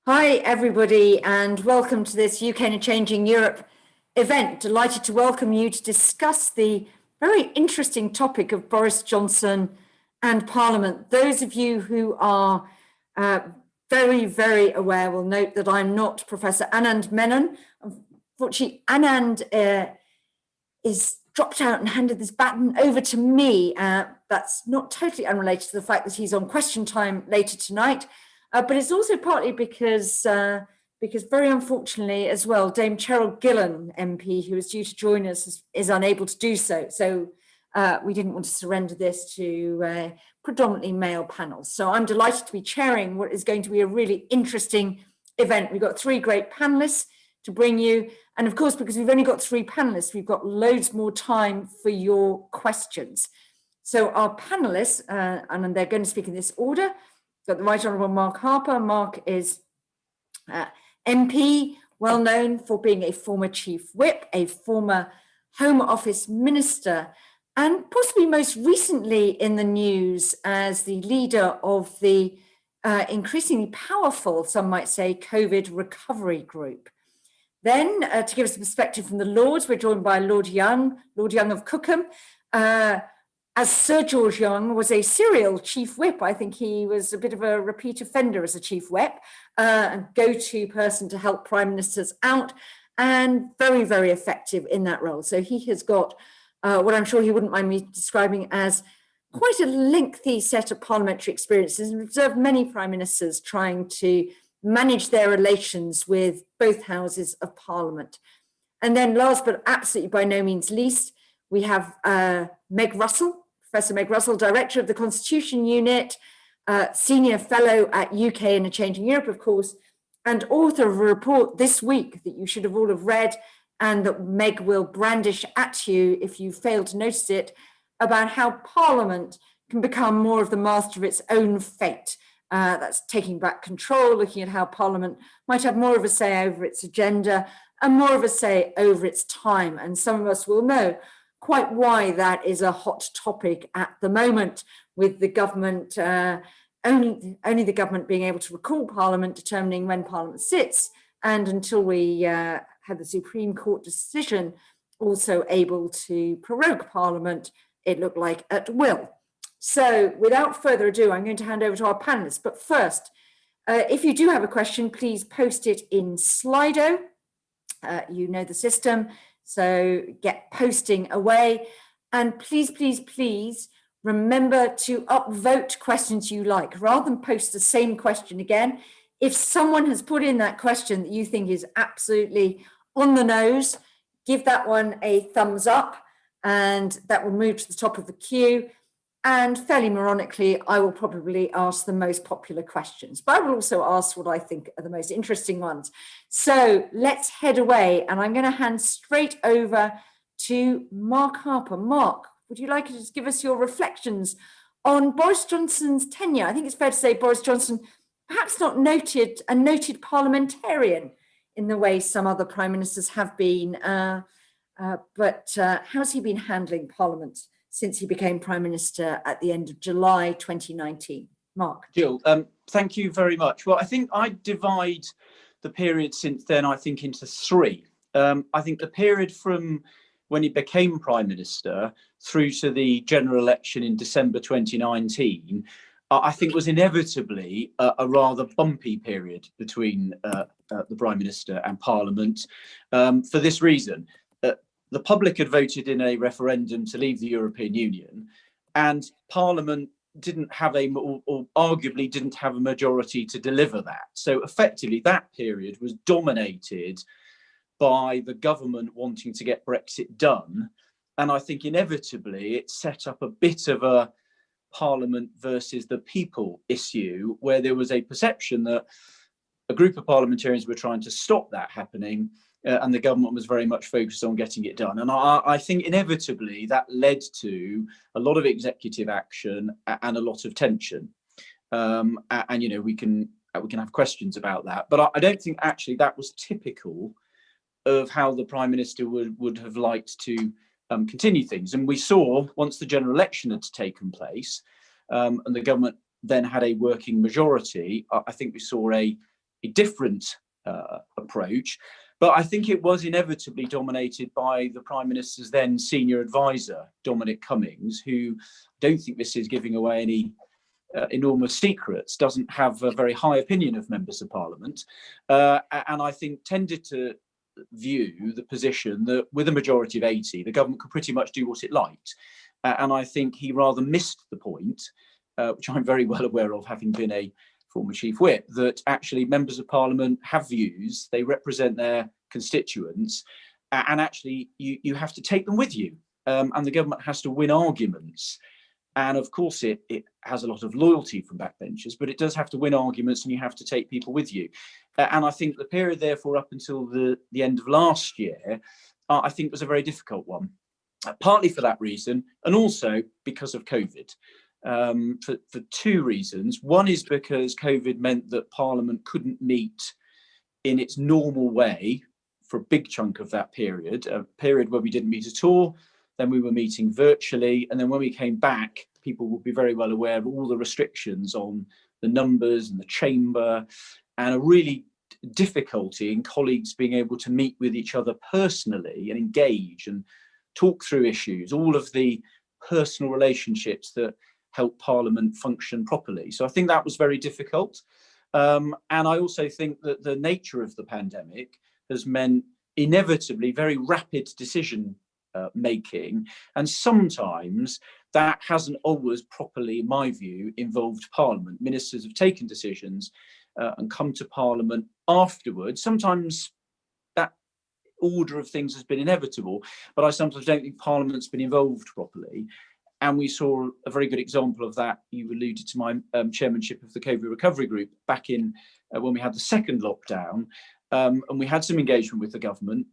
Hi, everybody, and welcome to this UK and a Changing Europe event. Delighted to welcome you to discuss the very interesting topic of Boris Johnson and Parliament. Those of you who are very, very aware will note that I'm not Professor Anand Menon. Unfortunately, Anand is dropped out and handed this baton over to me. That's not totally unrelated to the fact that he's on question time later tonight. But it's also partly because very unfortunately as well, Dame Cheryl Gillen MP, who is due to join us, is unable to do so. So we didn't want to surrender this to predominantly male panels. So I'm delighted to be chairing what is going to be a really interesting event. We've got three great panelists to bring you. And of course, because we've only got three panelists, we've got loads more time for your questions. So our panelists, and they're going to speak in this order. Got the Right Honourable Mark Harper. Mark is MP, well known for being a former Chief Whip, a former Home Office Minister, and possibly most recently in the news as the leader of the increasingly powerful, some might say, COVID recovery group. Then, to give us a perspective from the Lords, we're joined by Lord Young of Cookham. As Sir George Young was a serial Chief Whip, I think he was a bit of a repeat offender as a Chief Whip, and go-to person to help Prime Ministers out, and very, very effective in that role. So he has got what I'm sure he wouldn't mind me describing as quite a lengthy set of parliamentary experiences, and observed many Prime Ministers trying to manage their relations with both houses of Parliament. And then last but absolutely by no means least, we have Meg Russell, Professor Meg Russell, Director of the Constitution Unit, Senior Fellow at UK and a Changing Europe, of course, and author of a report this week that you should have all have read and that Meg will brandish at you if you fail to notice it, about how Parliament can become more of the master of its own fate. That's taking back control, looking at how Parliament might have more of a say over its agenda and more of a say over its time. And some of us will know quite why that is a hot topic at the moment, with the government, only the government being able to recall Parliament, determining when Parliament sits, and until we had the Supreme Court decision, also able to prorogue Parliament, it looked like at will. So without further ado, I'm going to hand over to our panelists. But first, if you do have a question, please post it in Slido. You know the system. So get posting away, and please, please, please remember to upvote questions you like rather than post the same question again. If someone has put in that question that you think is absolutely on the nose, give that one a thumbs up, and that will move to the top of the queue. And fairly moronically, I will probably ask the most popular questions, but I will also ask what I think are the most interesting ones. So let's head away, and I'm going to hand straight over to Mark Harper. Mark, would you like to just give us your reflections on Boris Johnson's tenure? I think it's fair to say Boris Johnson, perhaps not a noted parliamentarian in the way some other prime ministers have been, but how's he been handling Parliament since he became Prime Minister at the end of July 2019. Mark. Jill, thank you very much. Well, I think I divide the period since then, I think, into three. I think the period from when he became Prime Minister through to the general election in December 2019, I think was inevitably a rather bumpy period between the Prime Minister and Parliament for this reason. The public had voted in a referendum to leave the European Union, and Parliament didn't have or arguably didn't have a majority to deliver that. So effectively, that period was dominated by the government wanting to get Brexit done. And I think inevitably it set up a bit of a Parliament versus the people issue, where there was a perception that a group of parliamentarians were trying to stop that happening, and the government was very much focused on getting it done. And I think inevitably that led to a lot of executive action and a lot of tension. And you know, we can have questions about that, but I don't think actually that was typical of how the Prime Minister would have liked to continue things. And we saw, once the general election had taken place, and the government then had a working majority, I think we saw a different approach. But I think it was inevitably dominated by the Prime Minister's then senior advisor, Dominic Cummings, who, I don't think this is giving away any enormous secrets, doesn't have a very high opinion of members of Parliament, and I think tended to view the position that with a majority of 80, the government could pretty much do what it liked. And I think he rather missed the point, which I'm very well aware of, having been a former chief whip, that actually members of Parliament have views, they represent their constituents, and actually you have to take them with you. And the government has to win arguments. And of course, it has a lot of loyalty from backbenchers, but it does have to win arguments, and you have to take people with you. And I think the period, therefore, up until the end of last year, I think was a very difficult one, partly for that reason, and also because of COVID, for two reasons. One is because COVID meant that Parliament couldn't meet in its normal way for a big chunk of that period, a period where we didn't meet at all. Then we were meeting virtually. And then when we came back, people will be very well aware of all the restrictions on the numbers and the chamber, and a really difficulty in colleagues being able to meet with each other personally and engage and talk through issues, all of the personal relationships that help Parliament function properly. So I think that was very difficult. And I also think that the nature of the pandemic has meant inevitably very rapid decision making, and sometimes that hasn't always properly, in my view, involved Parliament. Ministers have taken decisions and come to Parliament afterwards. Sometimes that order of things has been inevitable, but I sometimes don't think Parliament's been involved properly. And we saw a very good example of that. You alluded to my chairmanship of the COVID recovery group back in when we had the second lockdown, and we had some engagement with the government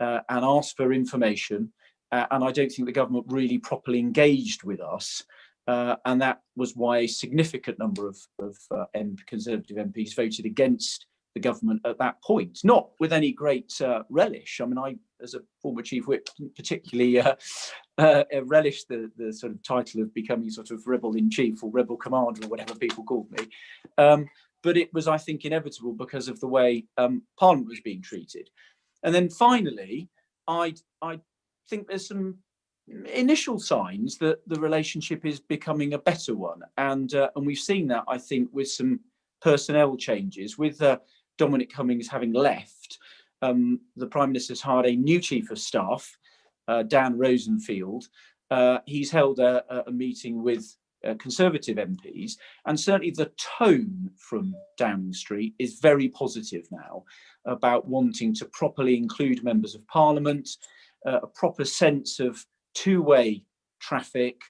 and asked for information. And I don't think the government really properly engaged with us. And that was why a significant number of Conservative MPs voted against the government at that point, not with any great relish. I mean, I, as a former chief whip, didn't particularly relish the sort of title of becoming sort of rebel in chief or rebel commander or whatever people called me. But it was, I think, inevitable because of the way Parliament was being treated. And then finally, I think there's some initial signs that the relationship is becoming a better one. And we've seen that, I think, with some personnel changes, with Dominic Cummings having left. The Prime Minister's hired a new Chief of Staff, Dan Rosenfield. He's held a meeting with Conservative MPs, and certainly the tone from Downing Street is very positive now about wanting to properly include members of Parliament, a proper sense of two-way traffic.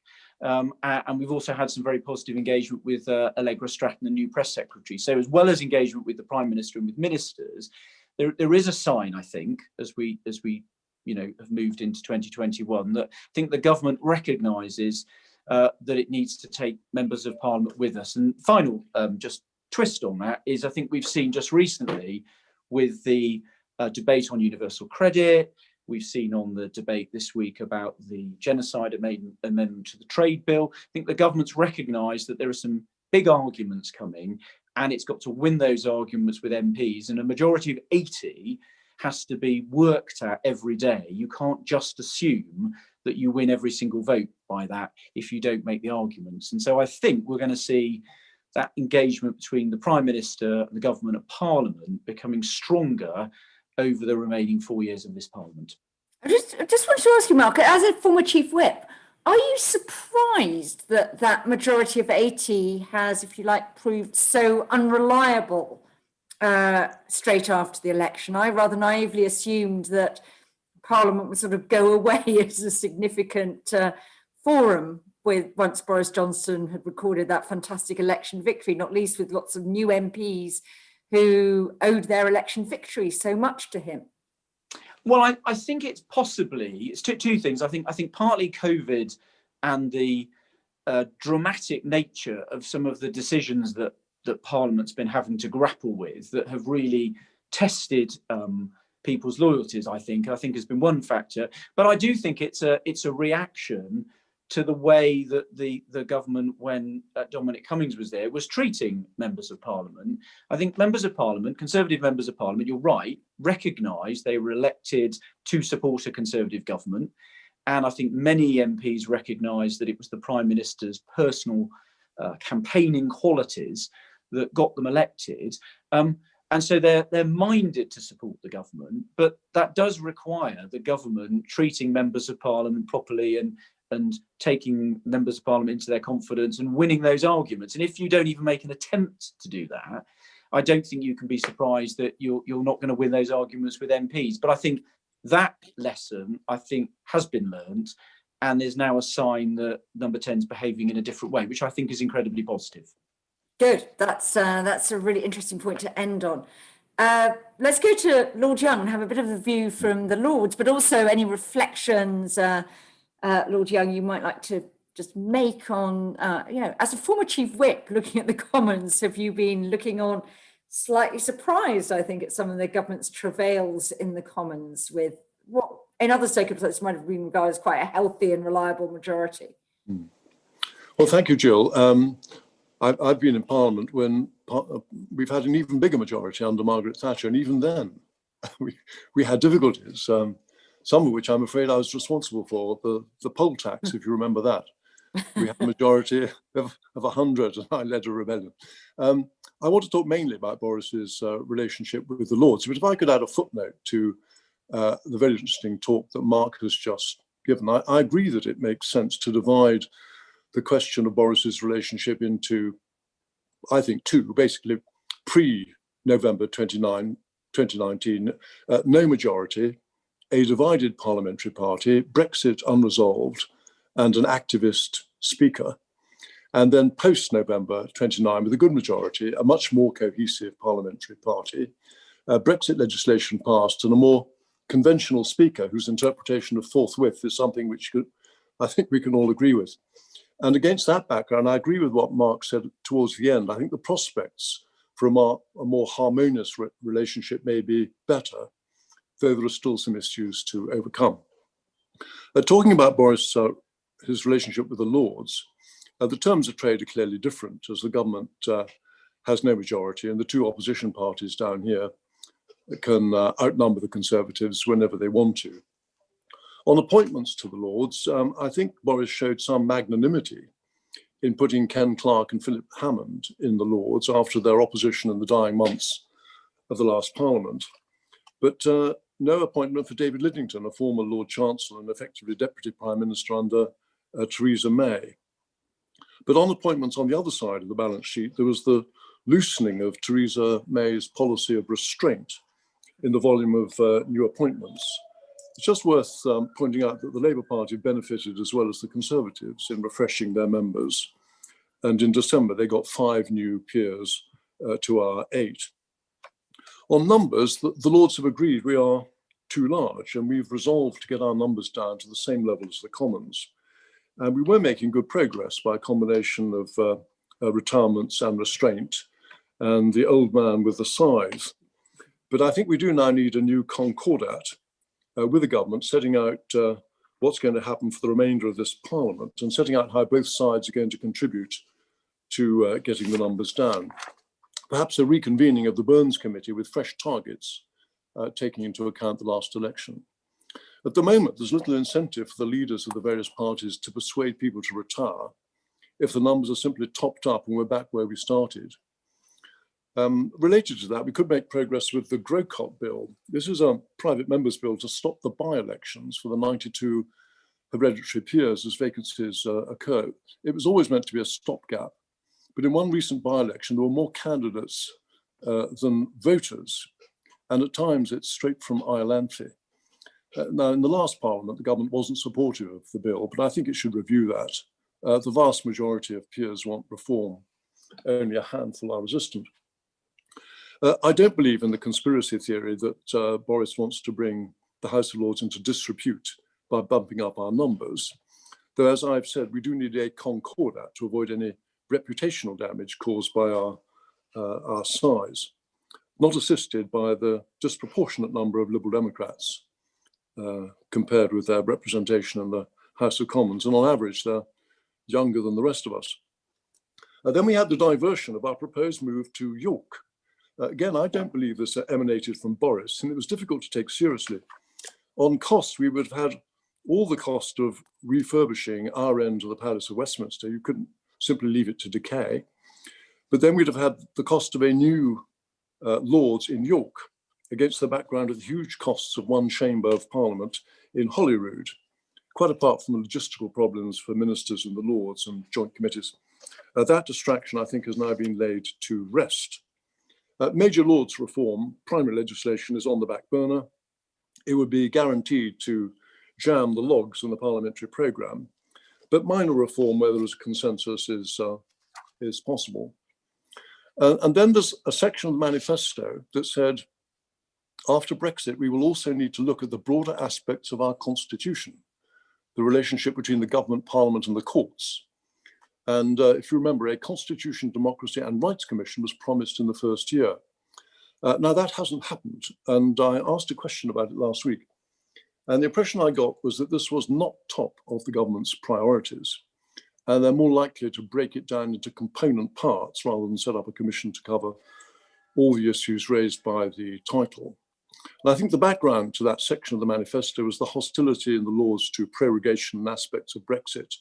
And we've also had some very positive engagement with Allegra Stratton, the new press secretary. So as well as engagement with the Prime Minister and with ministers, there is a sign, I think, as we have moved into 2021, that I think the government recognises that it needs to take members of Parliament with us. And final just twist on that is, I think we've seen just recently with the debate on universal credit. We've seen on the debate this week about the genocide amendment to the trade bill. I think the government's recognised that there are some big arguments coming, and it's got to win those arguments with MPs. And a majority of 80 has to be worked at every day. You can't just assume that you win every single vote by that if you don't make the arguments. And so I think we're going to see that engagement between the Prime Minister, the government and Parliament becoming stronger over the remaining 4 years of this Parliament. I just wanted to ask you, Mark, as a former chief whip, are you surprised that that majority of 80 has, if you like, proved so unreliable straight after the election? I rather naively assumed that Parliament would sort of go away as a significant forum once Boris Johnson had recorded that fantastic election victory, not least with lots of new MPs who owed their election victory so much to him. Well, I think it's two things. I think partly COVID and the dramatic nature of some of the decisions that Parliament's been having to grapple with that have really tested people's loyalties, I think has been one factor. But I do think it's a reaction to the way that the government, when Dominic Cummings was there, was treating members of parliament. I think members of parliament, Conservative members of parliament, you're right, recognise they were elected to support a Conservative government. And I think many MPs recognised that it was the Prime Minister's personal campaigning qualities that got them elected. And so they're minded to support the government, but that does require the government treating members of parliament properly and taking members of parliament into their confidence and winning those arguments. And if you don't even make an attempt to do that, I don't think you can be surprised that you're not going to win those arguments with MPs. But I think that lesson, I think, has been learned, and there's now a sign that Number 10 is behaving in a different way, which I think is incredibly positive. Good. That's a really interesting point to end on. Let's go to Lord Young and have a bit of a view from the Lords, but also any reflections, Lord Young, you might like to just make on, as a former Chief Whip looking at the Commons, have you been looking on slightly surprised, I think, at some of the government's travails in the Commons with what in other circumstances might have been regarded as quite a healthy and reliable majority? Well, thank you, Jill. I've been in Parliament when we've had an even bigger majority under Margaret Thatcher, and even then we had difficulties, some of which I'm afraid I was responsible for. The poll tax, if you remember that. We had a majority of 100, and I led a rebellion. I want to talk mainly about Boris's relationship with the Lords, but if I could add a footnote to the very interesting talk that Mark has just given. I agree that it makes sense to divide the question of Boris's relationship into, I think, two, basically pre-November 2019, no majority, a divided parliamentary party, Brexit unresolved, and an activist speaker. And then post-November 29, with a good majority, a much more cohesive parliamentary party, Brexit legislation passed, and a more conventional speaker whose interpretation of forthwith is something which I think we can all agree with. And against that background, I agree with what Mark said towards the end. I think the prospects for a more harmonious relationship may be better, though there are still some issues to overcome. Talking about Boris, his relationship with the Lords, the terms of trade are clearly different, as the government has no majority, and the two opposition parties down here can outnumber the Conservatives whenever they want to. On appointments to the Lords, I think Boris showed some magnanimity in putting Ken Clarke and Philip Hammond in the Lords after their opposition in the dying months of the last Parliament. But no appointment for David Lidington, a former Lord Chancellor and effectively Deputy Prime Minister under Theresa May. But on appointments on the other side of the balance sheet, there was the loosening of Theresa May's policy of restraint in the volume of new appointments. It's just worth pointing out that the Labour Party benefited as well as the Conservatives in refreshing their members. And in December, they got 5 new peers to our 8. On numbers, the Lords have agreed we are too large, and we've resolved to get our numbers down to the same level as the Commons. And we were making good progress by a combination of retirements and restraint, and the old man with the scythe. But I think we do now need a new concordat with the government, setting out what's going to happen for the remainder of this Parliament and setting out how both sides are going to contribute to getting the numbers down. Perhaps a reconvening of the Burns Committee with fresh targets, taking into account the last election. At the moment, there's little incentive for the leaders of the various parties to persuade people to retire if the numbers are simply topped up and we're back where we started. Related to that, we could make progress with the Grocott bill. This is a private member's bill to stop the by-elections for the 92 hereditary peers as vacancies occur. It was always meant to be a stopgap, but in one recent by-election, there were more candidates than voters, and at times it's straight from Iolanthe. Now, in the last Parliament, the government wasn't supportive of the bill, but I think it should review that. The vast majority of peers want reform. Only a handful are resistant. I don't believe in the conspiracy theory that Boris wants to bring the House of Lords into disrepute by bumping up our numbers. Though, as I've said, we do need a concordat to avoid any reputational damage caused by our size, not assisted by the disproportionate number of Liberal Democrats compared with their representation in the House of Commons, and on average, they're younger than the rest of us. Then we had the diversion of our proposed move to York. Again, I don't believe this emanated from Boris, and it was difficult to take seriously. On costs, we would have had all the cost of refurbishing our end of the Palace of Westminster. You couldn't simply leave it to decay. But then we'd have had the cost of a new Lords in York, against the background of the huge costs of one chamber of Parliament in Holyrood, quite apart from the logistical problems for ministers in the Lords and joint committees. That distraction, I think, has now been laid to rest. Major Lords reform, primary legislation, is on the back burner. It would be guaranteed to jam the logs in the parliamentary programme, but minor reform, where there is a consensus, is possible. And then there's a section of the manifesto that said, after Brexit, we will also need to look at the broader aspects of our constitution, the relationship between the government, parliament, and the courts. And if you remember, a Constitution, Democracy and Rights Commission was promised in the first year. Now that hasn't happened, and I asked a question about it last week. And the impression I got was that this was not top of the government's priorities, and they're more likely to break it down into component parts rather than set up a commission to cover all the issues raised by the title. And I think the background to that section of the manifesto was the hostility in the Lords to prorogation and aspects of Brexit,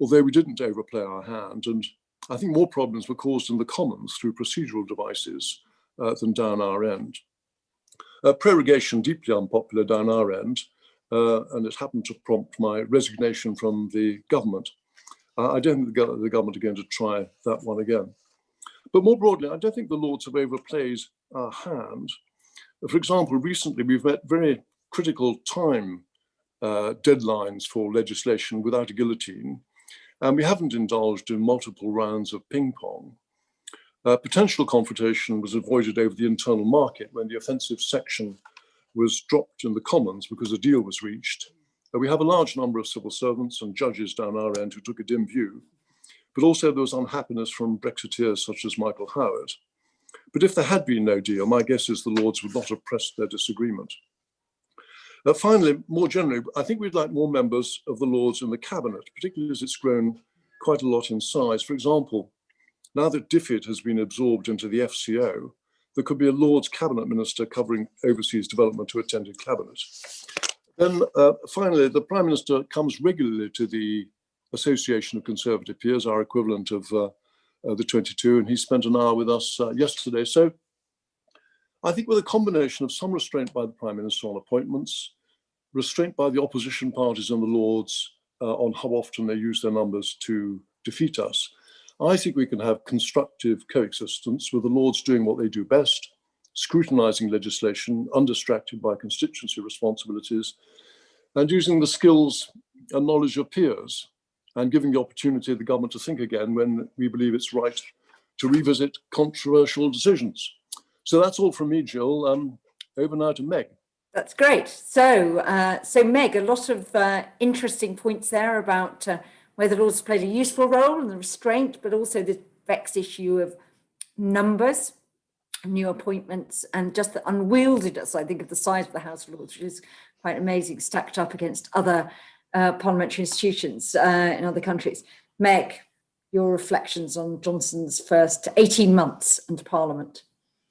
although we didn't overplay our hand. And I think more problems were caused in the Commons through procedural devices than down our end. Prorogation, deeply unpopular down our end, and it happened to prompt my resignation from the government. I don't think the government are going to try that one again. But more broadly, I don't think the Lords have overplayed our hand. For example, recently we've met very critical time deadlines for legislation without a guillotine, and we haven't indulged in multiple rounds of ping pong. Potential confrontation was avoided over the internal market when the offensive section was dropped in the Commons because a deal was reached. We have a large number of civil servants and judges down our end who took a dim view, but also there was unhappiness from Brexiteers such as Michael Howard. But if there had been no deal, my guess is the Lords would not have pressed their disagreement. Finally, more generally, I think we'd like more members of the Lords in the Cabinet, particularly as it's grown quite a lot in size. For example, now that DFID has been absorbed into the FCO, there could be a Lords Cabinet Minister covering overseas development who attended Cabinet. Then finally, the Prime Minister comes regularly to the Association of Conservative Peers, our equivalent of the 22, and he spent an hour with us yesterday. So I think with a combination of some restraint by the Prime Minister on appointments, restraint by the opposition parties and the Lords on how often they use their numbers to defeat us, I think we can have constructive coexistence with the Lords doing what they do best, scrutinising legislation, undistracted by constituency responsibilities, and using the skills and knowledge of peers, and giving the opportunity of the government to think again when we believe it's right to revisit controversial decisions. So that's all from me, Jill. Over now to Meg. That's great. So Meg, a lot of interesting points there about where the Lords played a useful role in the restraint, but also the vexed issue of numbers, new appointments, and just the unwieldiness, I think, of the size of the House of Lords, which is quite amazing, stacked up against other parliamentary institutions in other countries. Meg, your reflections on Johnson's first 18 months into Parliament.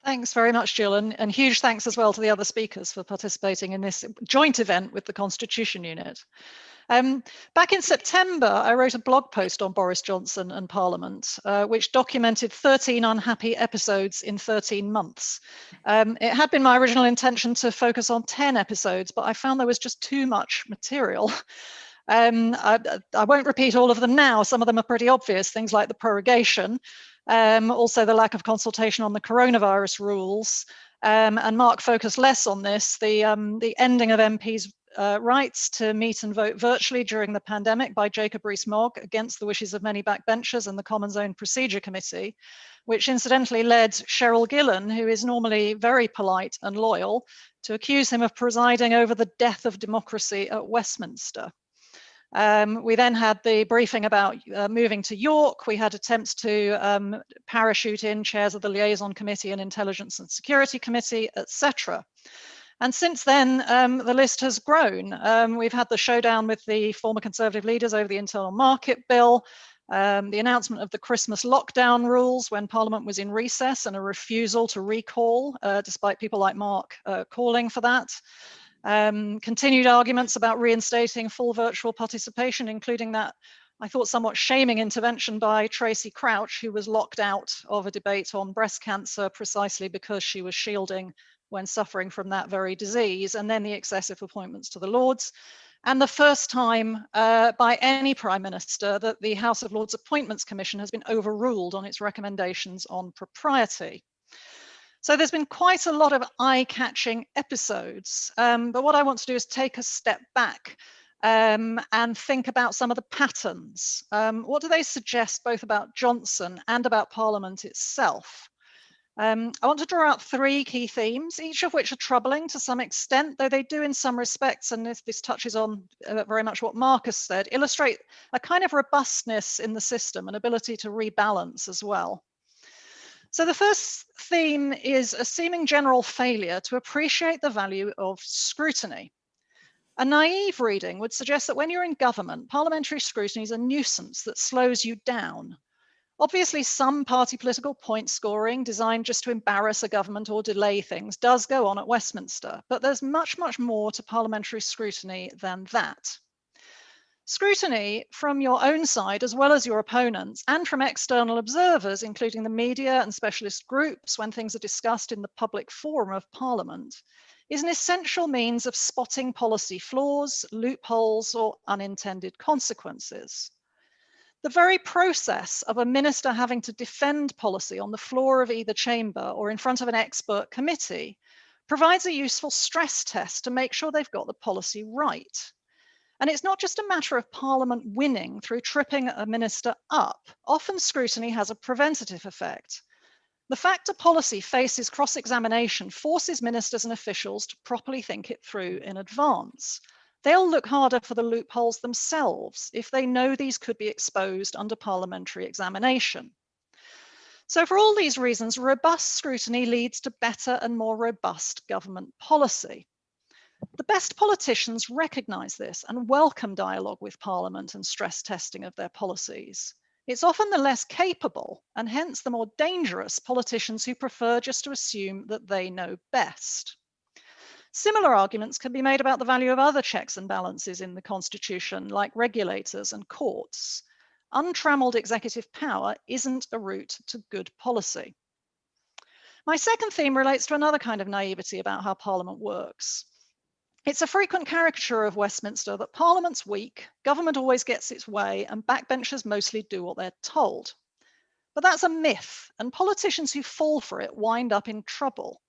Thanks very much, Jill, and huge thanks as well to the other speakers for participating in this joint event with the Constitution Unit. Back in September, I wrote a blog post on Boris Johnson and Parliament, which documented 13 unhappy episodes in 13 months. It had been my original intention to focus on 10 episodes, but I found there was just too much material. I won't repeat all of them now. Some of them are pretty obvious, things like the prorogation, also the lack of consultation on the coronavirus rules, and Mark focused less on this, the ending of MPs' rights to meet and vote virtually during the pandemic by Jacob Rees-Mogg against the wishes of many backbenchers and the Commons' own procedure committee, which incidentally led Cheryl Gillen, who is normally very polite and loyal, to accuse him of presiding over the death of democracy at Westminster. We then had the briefing about moving to York. We had attempts to parachute in chairs of the Liaison Committee and Intelligence and Security Committee, etc. And since then, the list has grown. We've had the showdown with the former Conservative leaders over the Internal Market Bill, the announcement of the Christmas lockdown rules when Parliament was in recess, and a refusal to recall, despite people like Mark calling for that. Continued arguments about reinstating full virtual participation, including that, I thought, somewhat shaming intervention by Tracy Crouch, who was locked out of a debate on breast cancer precisely because she was shielding when suffering from that very disease, and then the excessive appointments to the Lords. And the first time by any Prime Minister that the House of Lords Appointments Commission has been overruled on its recommendations on propriety. So there's been quite a lot of eye-catching episodes, but what I want to do is take a step back and think about some of the patterns. What do they suggest both about Johnson and about Parliament itself? I want to draw out three key themes, each of which are troubling to some extent, though they do in some respects, and this touches on very much what Marcus said, illustrate a kind of robustness in the system, an ability to rebalance as well. So the first theme is a seeming general failure to appreciate the value of scrutiny. A naive reading would suggest that when you're in government, parliamentary scrutiny is a nuisance that slows you down. Obviously, some party political point scoring designed just to embarrass a government or delay things does go on at Westminster, but there's much, much more to parliamentary scrutiny than that. Scrutiny from your own side, as well as your opponents, and from external observers, including the media and specialist groups when things are discussed in the public forum of Parliament, is an essential means of spotting policy flaws, loopholes, or unintended consequences. The very process of a minister having to defend policy on the floor of either chamber or in front of an expert committee provides a useful stress test to make sure they've got the policy right. And it's not just a matter of Parliament winning through tripping a minister up. Often scrutiny has a preventative effect. The fact a policy faces cross-examination forces ministers and officials to properly think it through in advance. They'll look harder for the loopholes themselves if they know these could be exposed under parliamentary examination. So for all these reasons, robust scrutiny leads to better and more robust government policy. The best politicians recognise this and welcome dialogue with Parliament and stress testing of their policies. It's often the less capable, and hence the more dangerous, politicians who prefer just to assume that they know best. Similar arguments can be made about the value of other checks and balances in the Constitution, like regulators and courts. Untrammeled executive power isn't a route to good policy. My second theme relates to another kind of naivety about how Parliament works. It's a frequent caricature of Westminster that Parliament's weak, government always gets its way, and backbenchers mostly do what they're told. But that's a myth, and politicians who fall for it wind up in trouble.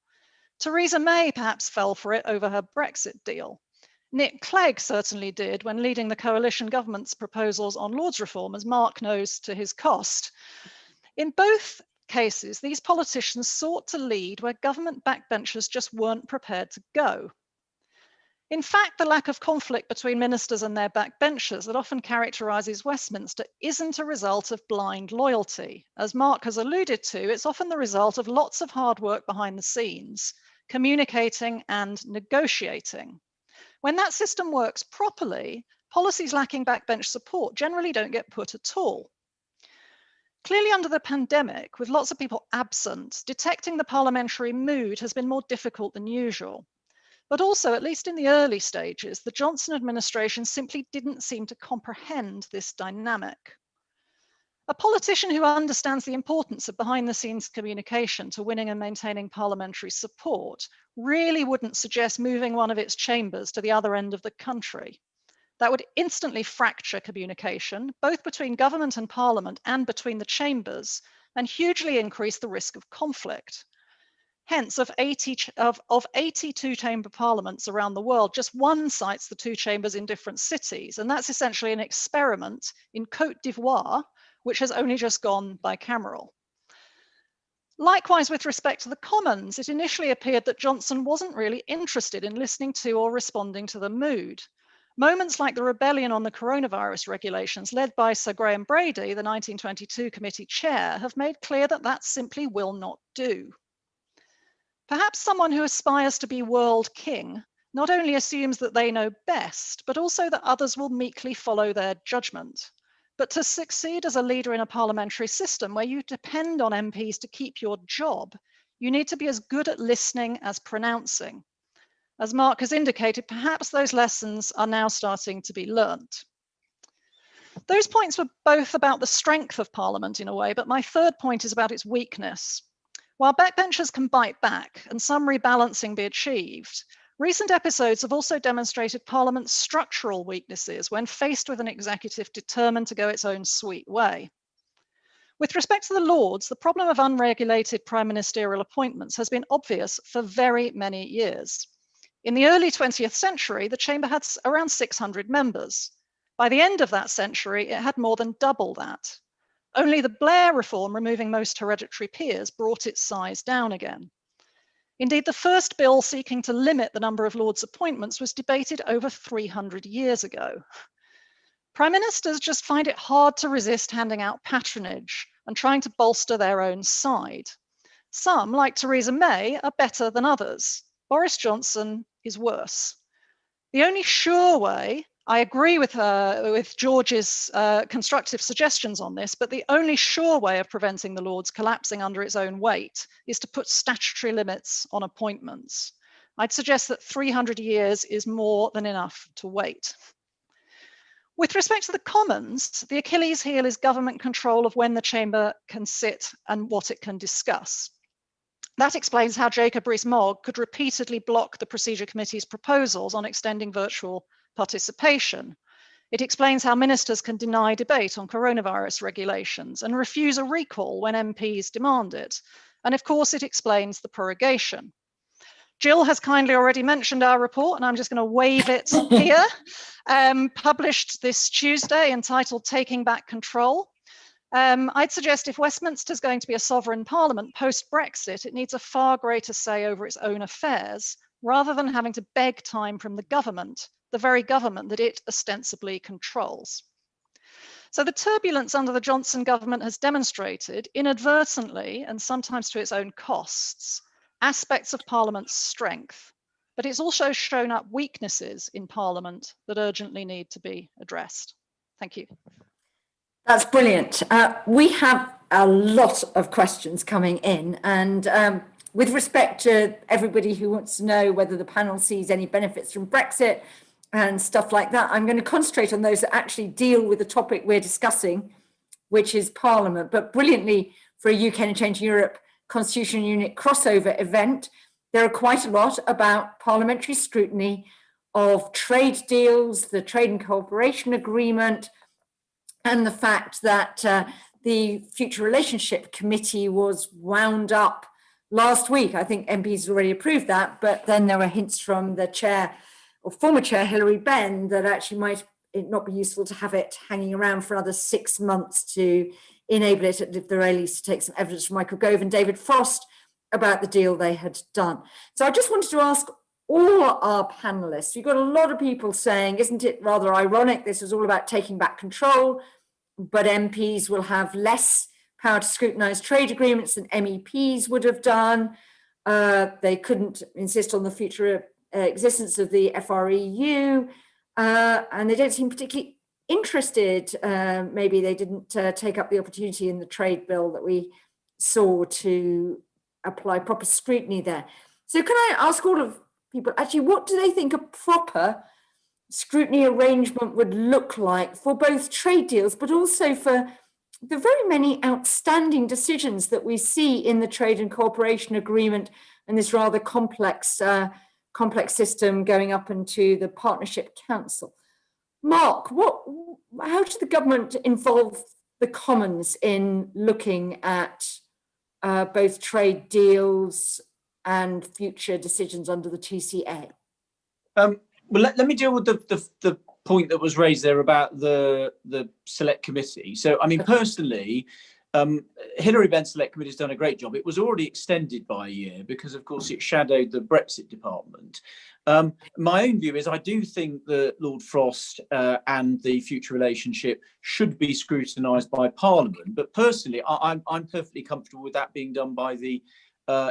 Theresa May perhaps fell for it over her Brexit deal. Nick Clegg certainly did when leading the coalition government's proposals on Lords reform, as Mark knows to his cost. In both cases, these politicians sought to lead where government backbenchers just weren't prepared to go. In fact, the lack of conflict between ministers and their backbenchers that often characterises Westminster isn't a result of blind loyalty. As Mark has alluded to, it's often the result of lots of hard work behind the scenes, communicating and negotiating. When that system works properly, policies lacking backbench support generally don't get put at all. Clearly, under the pandemic, with lots of people absent, detecting the parliamentary mood has been more difficult than usual. But also, at least in the early stages, the Johnson administration simply didn't seem to comprehend this dynamic. A politician who understands the importance of behind-the-scenes communication to winning and maintaining parliamentary support really wouldn't suggest moving one of its chambers to the other end of the country. That would instantly fracture communication, both between government and Parliament and between the chambers, and hugely increase the risk of conflict. Hence, of 82 chamber parliaments around the world, just one cites the two chambers in different cities, and that's essentially an experiment in Côte d'Ivoire, which has only just gone bicameral. Likewise, with respect to the Commons, it initially appeared that Johnson wasn't really interested in listening to or responding to the mood. Moments like the rebellion on the coronavirus regulations led by Sir Graham Brady, the 1922 committee chair, have made clear that that simply will not do. Perhaps someone who aspires to be world king not only assumes that they know best, but also that others will meekly follow their judgment. But to succeed as a leader in a parliamentary system where you depend on MPs to keep your job, you need to be as good at listening as pronouncing. As Mark has indicated, perhaps those lessons are now starting to be learnt. Those points were both about the strength of Parliament in a way, but my third point is about its weakness. While backbenchers can bite back and some rebalancing be achieved, recent episodes have also demonstrated Parliament's structural weaknesses when faced with an executive determined to go its own sweet way. With respect to the Lords, the problem of unregulated prime ministerial appointments has been obvious for very many years. In the early 20th century, the chamber had around 600 members. By the end of that century, it had more than double that. Only the Blair reform, removing most hereditary peers, brought its size down again. Indeed, the first bill seeking to limit the number of Lords' appointments was debated over 300 years ago. Prime ministers just find it hard to resist handing out patronage and trying to bolster their own side. Some, like Theresa May, are better than others. Boris Johnson is worse. The only sure way, I agree with George's constructive suggestions on this, but the only sure way of preventing the Lords collapsing under its own weight is to put statutory limits on appointments. I'd suggest that 300 years is more than enough to wait. With respect to the Commons, the Achilles heel is government control of when the chamber can sit and what it can discuss. That explains how Jacob Rees-Mogg could repeatedly block the Procedure Committee's proposals on extending virtual participation. It explains how ministers can deny debate on coronavirus regulations and refuse a recall when MPs demand it. And of course, it explains the prorogation. Jill has kindly already mentioned our report, and I'm just going to wave it here. Published this Tuesday, entitled Taking Back Control. I'd suggest if Westminster's going to be a sovereign parliament post-Brexit, it needs a far greater say over its own affairs, rather than having to beg time from the government, the very government that it ostensibly controls. So the turbulence under the Johnson government has demonstrated, inadvertently and sometimes to its own costs, aspects of Parliament's strength, but it's also shown up weaknesses in Parliament that urgently need to be addressed. Thank you. That's brilliant. We have a lot of questions coming in, and with respect to everybody who wants to know whether the panel sees any benefits from Brexit and stuff like that, I'm going to concentrate on those that actually deal with the topic we're discussing, which is Parliament. But brilliantly, for a UK and Change Europe Constitution Unit crossover event, there are quite a lot about parliamentary scrutiny of trade deals, the Trade and Cooperation Agreement, and the fact that the Future Relationship Committee was wound up last week. I think MPs already approved that, but then there were hints from the chair or former chair, Hilary Benn, that actually might it not be useful to have it hanging around for another 6 months to enable it at the very least to take some evidence from Michael Gove and David Frost about the deal they had done. So I just wanted to ask all our panelists, you've got a lot of people saying, isn't it rather ironic? This is all about taking back control, but MPs will have less power to scrutinise trade agreements than MEPs would have done. They couldn't insist on the future existence of the FREU, and they don't seem particularly interested. Maybe they didn't take up the opportunity in the trade bill that we saw to apply proper scrutiny there. So can I ask all of people, actually, what do they think a proper scrutiny arrangement would look like for both trade deals, but also for the very many outstanding decisions that we see in the Trade and Cooperation Agreement and this rather complex system going up into the Partnership Council? Mark, how should the government involve the Commons in looking at both trade deals and future decisions under the TCA? Well, let me deal with the point that was raised there about the select committee. So, I mean, personally, Hilary Benn's select committee has done a great job. It was already extended by a year because, of course, it shadowed the Brexit department. My own view is I do think that Lord Frost and the future relationship should be scrutinised by Parliament. But personally, I'm perfectly comfortable with that being done by the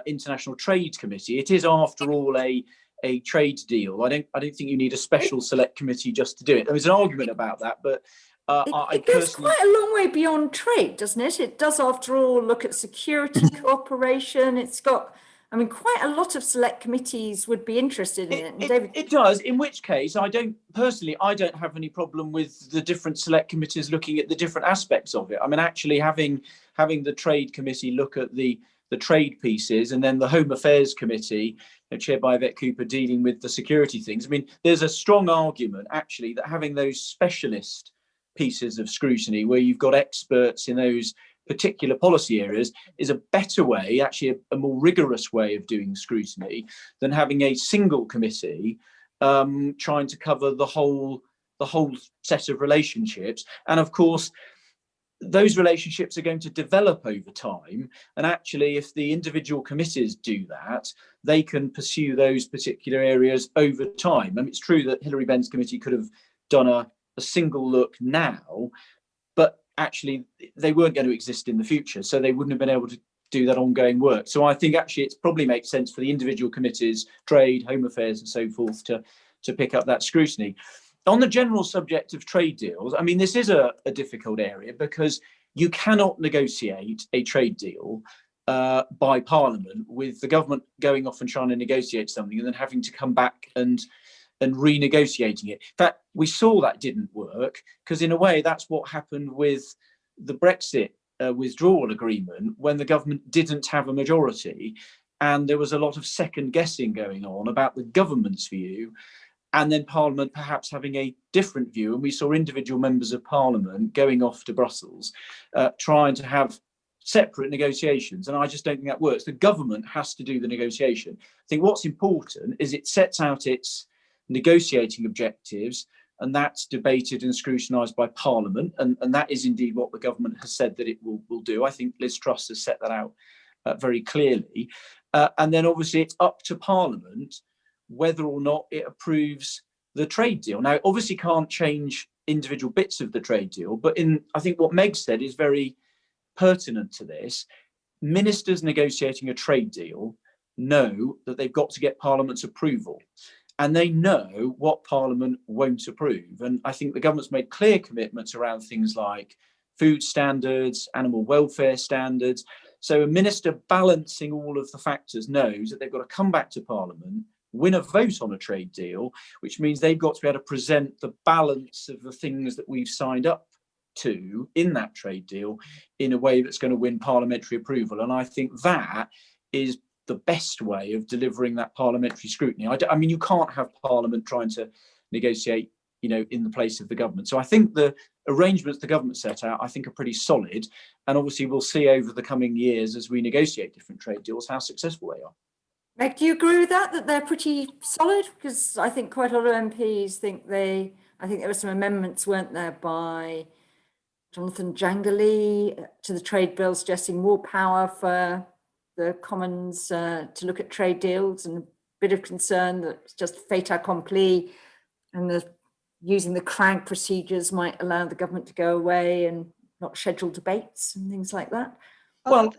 International Trade Committee. It is, after all, a trade deal. I don't think you need a special select committee just to do it. There was an argument about that, but it goes quite a long way beyond trade, doesn't it? It does, after all, look at security cooperation. It's got, I mean, quite a lot of select committees would be interested in it. And David, it does, in which case I don't have any problem with the different select committees looking at the different aspects of it. I mean, actually having the trade committee look at the trade pieces, and then the Home Affairs Committee, chaired by Yvette Cooper, dealing with the security things. I mean, there's a strong argument actually that having those specialist pieces of scrutiny where you've got experts in those particular policy areas is a better way, actually a more rigorous way of doing scrutiny than having a single committee trying to cover the whole set of relationships. And of course, those relationships are going to develop over time. And actually, if the individual committees do that, they can pursue those particular areas over time. And it's true that Hilary Benn's committee could have done a single look now, but actually they weren't going to exist in the future, so they wouldn't have been able to do that ongoing work. So I think actually it probably makes sense for the individual committees, trade, home affairs and so forth, to pick up that scrutiny. On the general subject of trade deals, I mean, this is a difficult area because you cannot negotiate a trade deal by Parliament with the government going off and trying to negotiate something and then having to come back and renegotiating it. In fact, we saw that didn't work because in a way that's what happened with the Brexit withdrawal agreement when the government didn't have a majority and there was a lot of second guessing going on about the government's view and then Parliament perhaps having a different view. And we saw individual members of Parliament going off to Brussels trying to have separate negotiations, and I just don't think that works. The government has to do the negotiation. I think what's important is it sets out its negotiating objectives, and that's debated and scrutinised by Parliament, and that is indeed what the government has said that it will do. I think Liz Truss has set that out very clearly, and then obviously it's up to Parliament whether or not it approves the trade deal. Now, it obviously can't change individual bits of the trade deal, but I think what Meg said is very pertinent to this. Ministers negotiating a trade deal know that they've got to get Parliament's approval, and they know what Parliament won't approve. And I think the government's made clear commitments around things like food standards, animal welfare standards. So a minister balancing all of the factors knows that they've got to come back to Parliament, win a vote on a trade deal, which means they've got to be able to present the balance of the things that we've signed up to in that trade deal in a way that's going to win parliamentary approval. And I think that is the best way of delivering that parliamentary scrutiny. I mean, you can't have Parliament trying to negotiate, in the place of the government. So I think the arrangements the government set out, I think, are pretty solid. And obviously we'll see over the coming years as we negotiate different trade deals how successful they are. Meg, do you agree with that they're pretty solid? Because I think quite a lot of MPs think I think there were some amendments, weren't there, by Jonathan Jangley to the trade bill suggesting more power for the Commons to look at trade deals, and a bit of concern that it's just fait accompli and using the CRAG procedures might allow the government to go away and not schedule debates and things like that. Well,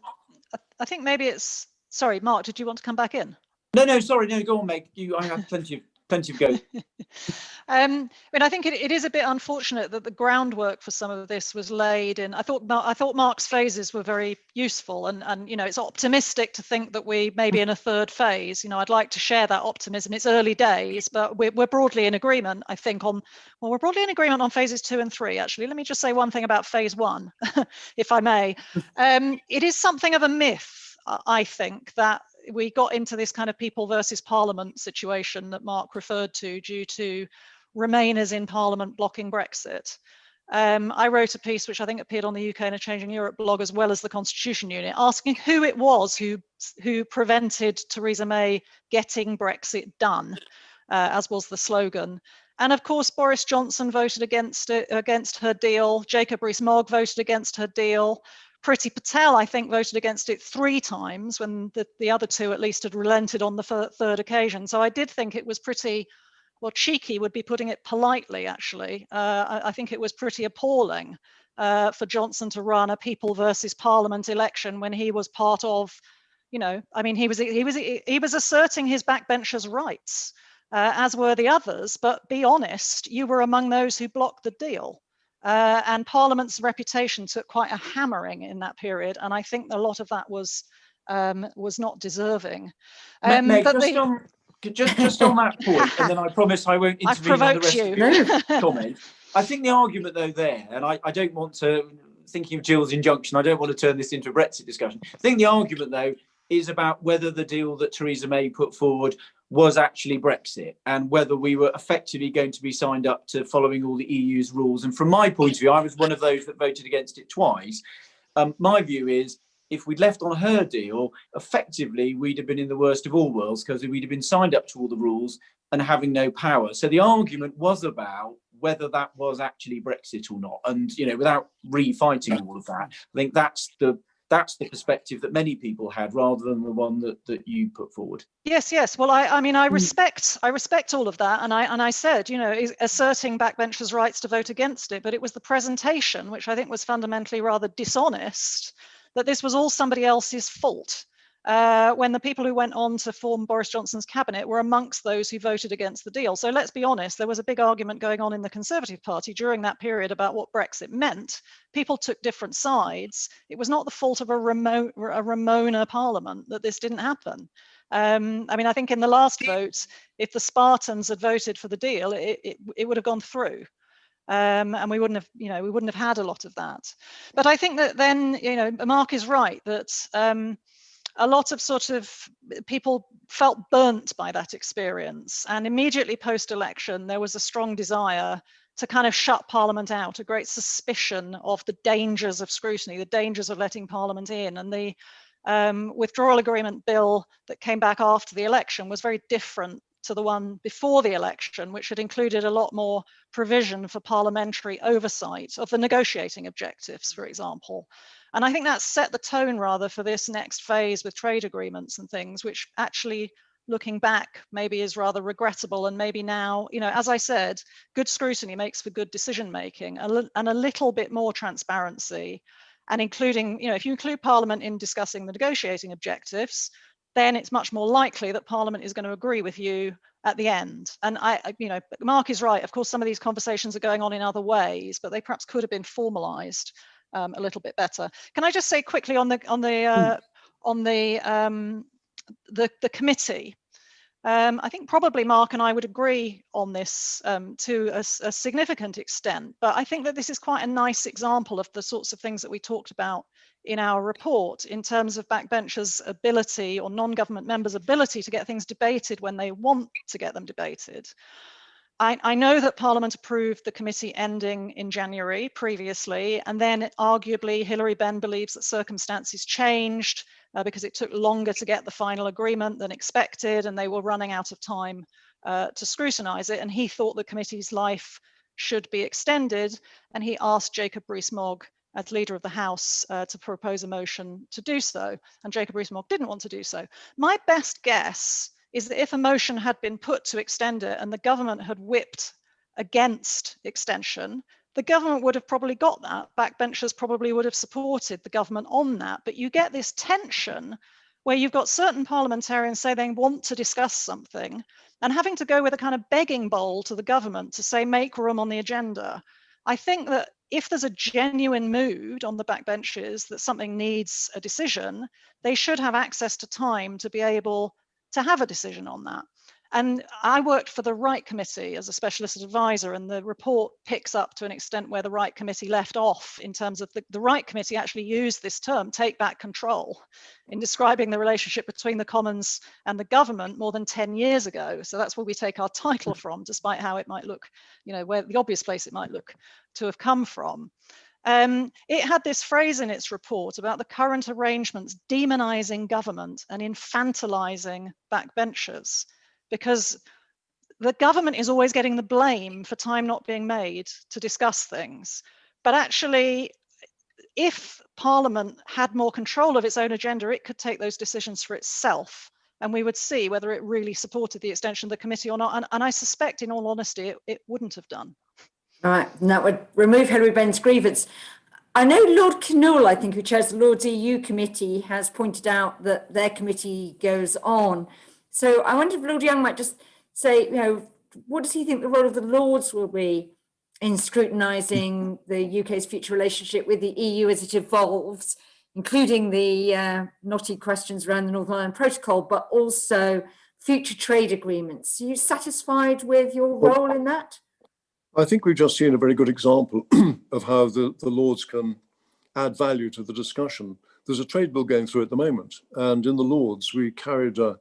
I think maybe it's, sorry, Mark, did you want to come back in? No, sorry, no, go on, Meg. I have plenty of go. I mean, I think it is a bit unfortunate that the groundwork for some of this was laid in. I thought Mark's phases were very useful, and it's optimistic to think that we may be in a third phase. I'd like to share that optimism. It's early days, but we're broadly in agreement. I think we're broadly in agreement on phases 2 and 3. Actually, let me just say one thing about phase 1, if I may. It is something of a myth, I think, that we got into this kind of people versus Parliament situation that Mark referred to due to Remainers in Parliament blocking Brexit. I wrote a piece which I think appeared on the UK and a Changing Europe blog, as well as the Constitution Unit, asking who it was who prevented Theresa May getting Brexit done, as was the slogan. And of course, Boris Johnson voted against her deal. Jacob Rees-Mogg voted against her deal. Priti Patel, I think, voted against it 3 times when the other 2 at least had relented on the third occasion. So I did think it was pretty, well, cheeky would be putting it politely, actually. I think it was pretty appalling for Johnson to run a people versus Parliament election when he was part of, You know, I mean, he was asserting his backbenchers' rights, as were the others. But be honest, you were among those who blocked the deal. And Parliament's reputation took quite a hammering in that period, and I think a lot of that was not deserving. Meg, just on that point, and then I promise I won't intervene on the rest of your comment. I think the argument, though, there, and I don't want to, thinking of Jill's injunction, I don't want to turn this into a Brexit discussion. I think the argument, though, is about whether the deal that Theresa May put forward was actually Brexit and whether we were effectively going to be signed up to following all the EU's rules. And from my point of view, I was one of those that voted against it twice. My view is, if we'd left on her deal, effectively, we'd have been in the worst of all worlds because we'd have been signed up to all the rules and having no power. So the argument was about whether that was actually Brexit or not. And, you know, without refighting all of that, I think that's the perspective that many people had rather than the one that you put forward. Yes. Well, I mean, I respect all of that. And I said, you know, asserting backbenchers' rights to vote against it, but it was the presentation, which I think was fundamentally rather dishonest, that this was all somebody else's fault. When the people who went on to form Boris Johnson's cabinet were amongst those who voted against the deal. So let's be honest, there was a big argument going on in the Conservative Party during that period about what Brexit meant. People took different sides. It was not the fault of a Ramona parliament that this didn't happen. I mean, I think in the last vote, if the Spartans had voted for the deal, it would have gone through. And we wouldn't have had a lot of that. But I think that then, you know, Mark is right that a lot of sort of people felt burnt by that experience. And immediately post-election, there was a strong desire to kind of shut Parliament out, a great suspicion of the dangers of scrutiny, the dangers of letting Parliament in. And the withdrawal agreement bill that came back after the election was very different to the one before the election, which had included a lot more provision for parliamentary oversight of the negotiating objectives, for example. And I think that set the tone rather for this next phase with trade agreements and things, which actually, looking back, maybe is rather regrettable. And maybe now, you know, as I said, good scrutiny makes for good decision making, and a little bit more transparency, and including, you know, if you include Parliament in discussing the negotiating objectives, then it's much more likely that Parliament is going to agree with you at the end. And you know, Mark is right. Of course, some of these conversations are going on in other ways, but they perhaps could have been formalised a little bit better. Can I just say quickly on the committee? I think probably Mark and I would agree on this to a significant extent, but I think that this is quite a nice example of the sorts of things that we talked about in our report in terms of backbenchers' ability, or non-government members' ability, to get things debated when they want to get them debated. I know that Parliament approved the committee ending in January previously, and then arguably Hilary Benn believes that circumstances changed because it took longer to get the final agreement than expected, and they were running out of time to scrutinise it, and he thought the committee's life should be extended, and he asked Jacob Rees-Mogg, as leader of the House, to propose a motion to do so, and Jacob Rees-Mogg didn't want to do so. My best guess is that if a motion had been put to extend it and the government had whipped against extension, the government would have probably got that. Backbenchers probably would have supported the government on that. But you get this tension where you've got certain parliamentarians say they want to discuss something and having to go with a kind of begging bowl to the government to say, make room on the agenda. I think that if there's a genuine mood on the backbenches that something needs a decision, they should have access to time to be able to have a decision on that. And I worked for the Right Committee as a specialist advisor, and the report picks up to an extent where the Right Committee left off in terms of the Right Committee actually used this term, take back control, in describing the relationship between the Commons and the government more than 10 years ago. So that's where we take our title from, despite how it might look, you know, where the obvious place it might look to have come from. It had this phrase in its report about the current arrangements demonizing government and infantilizing backbenchers, because the government is always getting the blame for time not being made to discuss things. But actually, if Parliament had more control of its own agenda, it could take those decisions for itself, and we would see whether it really supported the extension of the committee or not. And I suspect, in all honesty, it wouldn't have done. All right, and that would remove Hilary Benn's grievance. I know Lord Kinnoul, I think, who chairs the Lord's EU committee, has pointed out that their committee goes on. So I wonder if Lord Young might just say, what does he think the role of the Lords will be in scrutinising the UK's future relationship with the EU as it evolves, including the knotty questions around the Northern Ireland Protocol, but also future trade agreements. Are you satisfied with your role in that? I think we've just seen a very good example of how the Lords can add value to the discussion. There's a trade bill going through at the moment, and in the Lords we carried an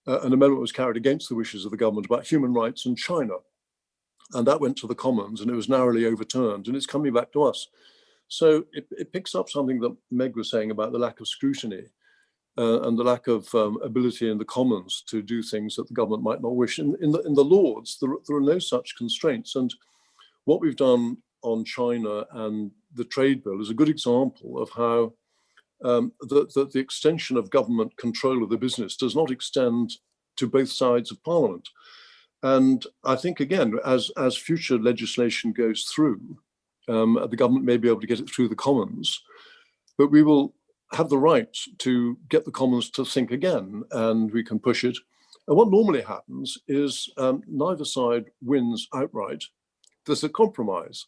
amendment was carried against the wishes of the government about human rights in China, and that went to the Commons and it was narrowly overturned, and it's coming back to us. So it picks up something that Meg was saying about the lack of scrutiny and the lack of ability in the Commons to do things that the government might not wish. In the Lords, there are no such constraints. And what we've done on China and the trade bill is a good example of how the extension of government control of the business does not extend to both sides of Parliament. And I think, again, as future legislation goes through, the government may be able to get it through the Commons, but we will have the right to get the Commons to think again, and we can push it. And what normally happens is neither side wins outright. There's a compromise,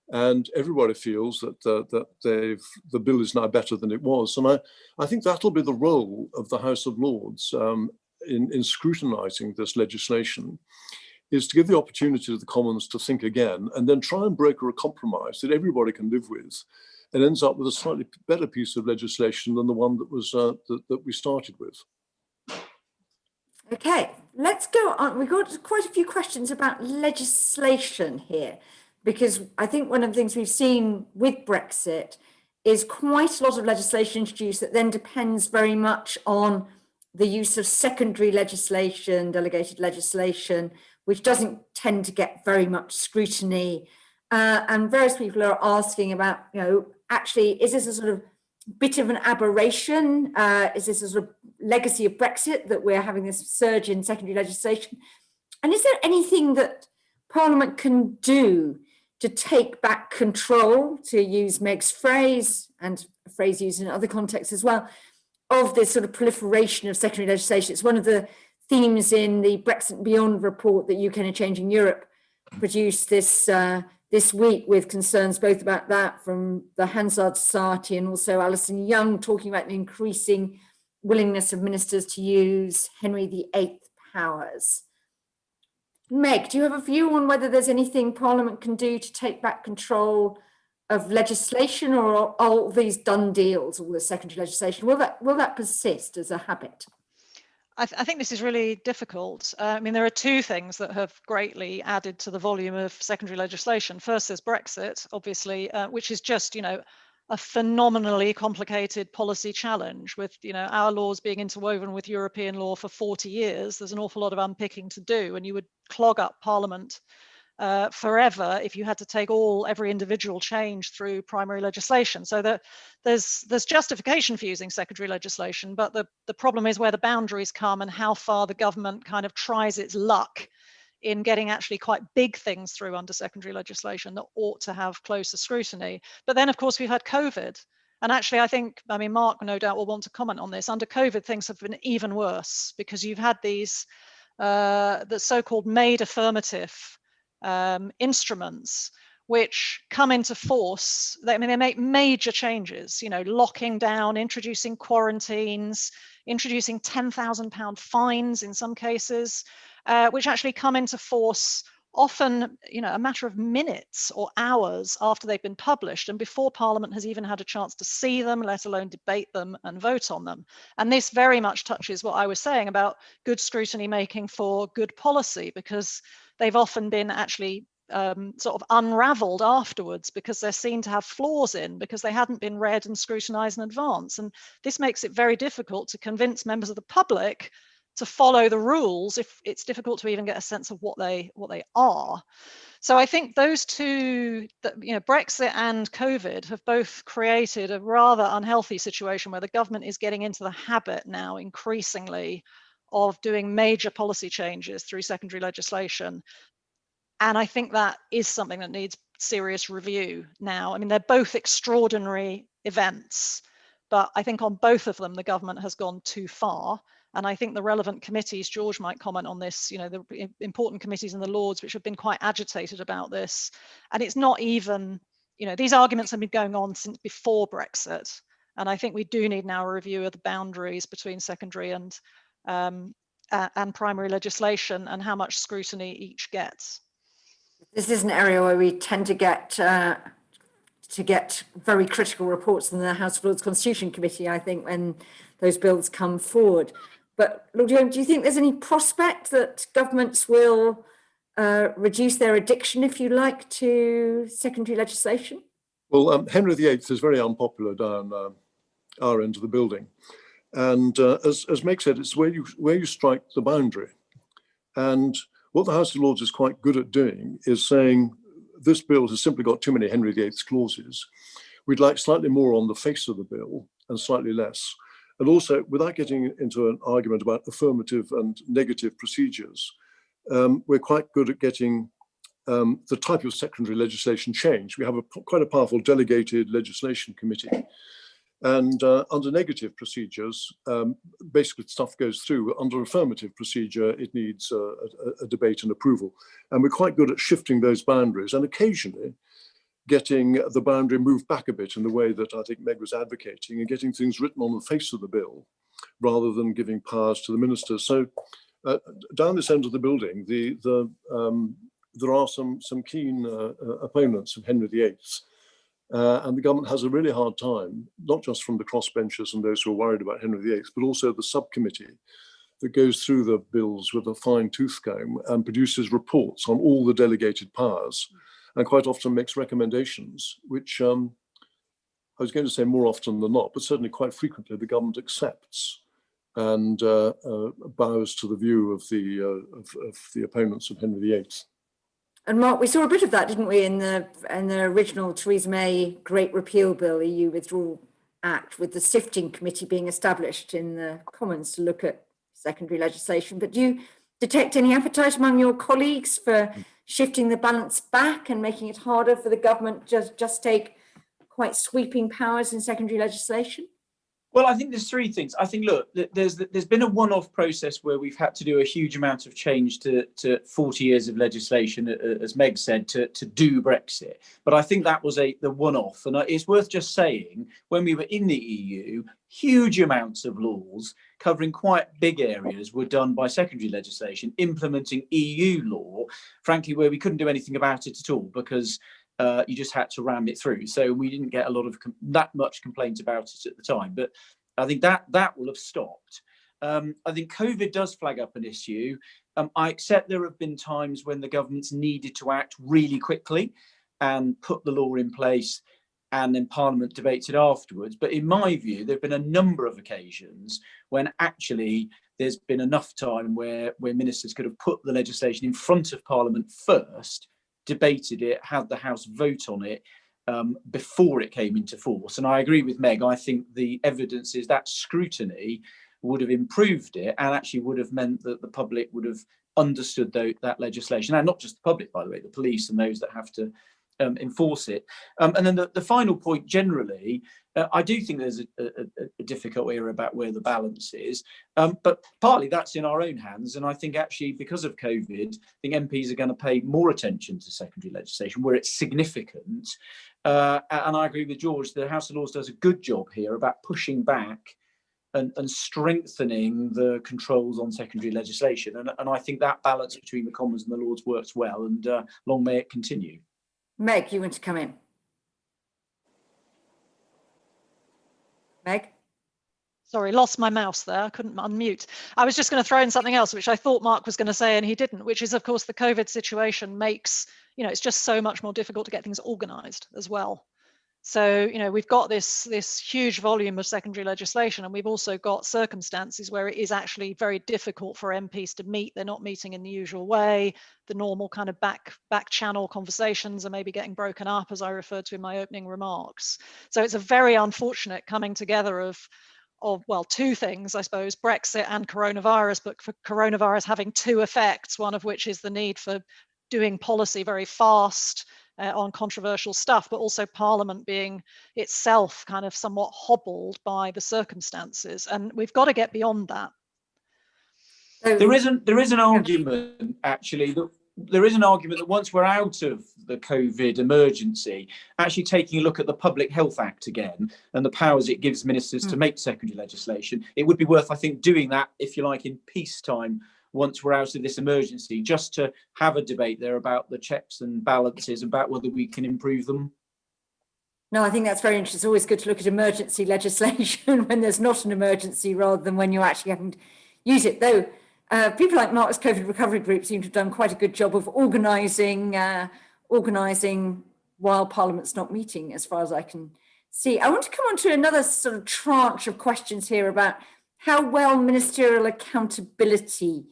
and everybody feels that the bill is now better than it was. And I think that'll be the role of the House of Lords in scrutinising this legislation, is to give the opportunity to the Commons to think again, and then try and broker a compromise that everybody can live with, and ends up with a slightly better piece of legislation than the one that was that we started with. Okay, let's go on. We've got quite a few questions about legislation here, because I think one of the things we've seen with Brexit is quite a lot of legislation introduced that then depends very much on the use of secondary legislation, delegated legislation, which doesn't tend to get very much scrutiny. And various people are asking about, actually, is this a sort of bit of an aberration? Is this a sort of legacy of Brexit that we're having this surge in secondary legislation? And is there anything that Parliament can do to take back control, to use Meg's phrase, and a phrase used in other contexts as well, of this sort of proliferation of secondary legislation? It's one of the themes in the Brexit and Beyond report that UK and Changing Europe produced this week, with concerns both about that from the Hansard Society and also Alison Young talking about the increasing willingness of ministers to use Henry VIII powers. Meg, do you have a view on whether there's anything Parliament can do to take back control of legislation, or are all these done deals, all the secondary legislation, will that persist as a habit? I think this is really difficult. I mean, there are two things that have greatly added to the volume of secondary legislation. First, there's Brexit, obviously, which is just, a phenomenally complicated policy challenge with, our laws being interwoven with European law for 40 years. There's an awful lot of unpicking to do, and you would clog up Parliament forever if you had to take every individual change through primary legislation. So that there's justification for using secondary legislation, but the problem is where the boundaries come and how far the government kind of tries its luck in getting actually quite big things through under secondary legislation that ought to have closer scrutiny. But then, of course, we've had COVID. And actually, I mean, Mark no doubt will want to comment on this. Under COVID, things have been even worse, because you've had these, the so-called made affirmative instruments which come into force. They make major changes, locking down, introducing quarantines, introducing £10,000 fines in some cases, which actually come into force often, a matter of minutes or hours after they've been published and before Parliament has even had a chance to see them, let alone debate them and vote on them. And this very much touches what I was saying about good scrutiny making for good policy, because they've often been actually sort of unraveled afterwards because they're seen to have flaws because they hadn't been read and scrutinized in advance. And this makes it very difficult to convince members of the public to follow the rules if it's difficult to even get a sense of what they are. So I think those two, Brexit and COVID, have both created a rather unhealthy situation where the government is getting into the habit now increasingly of doing major policy changes through secondary legislation. And I think that is something that needs serious review now. I mean, they're both extraordinary events, but I think on both of them, the government has gone too far. And I think the relevant committees, George might comment on this, you know, the important committees in the Lords, which have been quite agitated about this. And it's not even, you know, these arguments have been going on since before Brexit. And I think we do need now a review of the boundaries between secondary and primary legislation and how much scrutiny each gets. This is an area where we tend to get very critical reports in the House of Lords Constitution Committee, I think, when those bills come forward. But Lord Young, do you think there's any prospect that governments will reduce their addiction, if you like, to secondary legislation? Well, Henry VIII is very unpopular down our end of the building. And as Meg said, it's where you strike the boundary. And what the House of Lords is quite good at doing is saying, this bill has simply got too many Henry VIII clauses. We'd like slightly more on the face of the bill and slightly less. And also, without getting into an argument about affirmative and negative procedures, we're quite good at getting the type of secondary legislation changed. We have quite a powerful delegated legislation committee. And under negative procedures, basically stuff goes through. Under affirmative procedure, it needs a debate and approval. And we're quite good at shifting those boundaries and occasionally getting the boundary moved back a bit in the way that I think Meg was advocating, and getting things written on the face of the bill rather than giving powers to the ministers. So down this end of the building, there are some keen opponents of Henry VIII. And the government has a really hard time, not just from the crossbenchers and those who are worried about Henry VIII, but also the subcommittee that goes through the bills with a fine tooth comb and produces reports on all the delegated powers, and quite often makes recommendations, which I was going to say more often than not, but certainly quite frequently the government accepts and bows to the view of the opponents of Henry VIII. And Mark, we saw a bit of that, didn't we, in the original Theresa May Great Repeal Bill, EU Withdrawal Act, with the sifting committee being established in the Commons to look at secondary legislation. But do you detect any appetite among your colleagues for shifting the balance back and making it harder for the government to just take quite sweeping powers in secondary legislation? Well, I think there's three things. I think, look, there's been a one-off process where we've had to do a huge amount of change to 40 years of legislation, as Meg said, to do Brexit. But I think that was the one-off. And it's worth just saying, when we were in the EU, huge amounts of laws covering quite big areas were done by secondary legislation, implementing EU law, frankly, where we couldn't do anything about it at all because you just had to ram it through. So we didn't get a lot of that much complaint about it at the time. But I think that will have stopped. I think COVID does flag up an issue. I accept there have been times when the government's needed to act really quickly and put the law in place, and then Parliament debates it afterwards. But in my view, there have been a number of occasions when actually there's been enough time where ministers could have put the legislation in front of Parliament first, debated it, had the House vote on it before it came into force. And I agree with Meg. I think the evidence is that scrutiny would have improved it and actually would have meant that the public would have understood that legislation. And not just the public, by the way, the police and those that have to enforce it. And then the final point generally, I do think there's a difficult area about where the balance is, but partly that's in our own hands. And I think actually because of COVID, I think MPs are going to pay more attention to secondary legislation where it's significant. And I agree with George, the House of Lords does a good job here about pushing back and strengthening the controls on secondary legislation. And I think that balance between the Commons and the Lords works well, and long may it continue. Meg, you want to come in? Meg? Sorry, lost my mouse there. I couldn't unmute. I was just going to throw in something else, which I thought Mark was going to say, and he didn't, which is, of course, the COVID situation makes, it's just so much more difficult to get things organised as well. So, we've got this huge volume of secondary legislation, and we've also got circumstances where it is actually very difficult for MPs to meet. They're not meeting in the usual way. The normal kind of back channel conversations are maybe getting broken up, as I referred to in my opening remarks. So it's a very unfortunate coming together of well, two things, I suppose, Brexit and coronavirus, but for coronavirus having two effects, one of which is the need for doing policy very fast on controversial stuff, but also Parliament being itself kind of somewhat hobbled by the circumstances. And we've got to get beyond that. There is an argument, actually, that there is an argument that once we're out of the COVID emergency, actually taking a look at the Public Health Act again and the powers it gives ministers to make secondary legislation, it would be worth, I think, doing that, if you like, in peacetime, once we're out of this emergency, just to have a debate there about the checks and balances, about whether we can improve them. No, I think that's very interesting. It's always good to look at emergency legislation when there's not an emergency, rather than when you're actually having to use it. Though people like Mark's COVID Recovery Group seem to have done quite a good job of organising while Parliament's not meeting, as far as I can see. I want to come on to another sort of tranche of questions here about how well ministerial accountability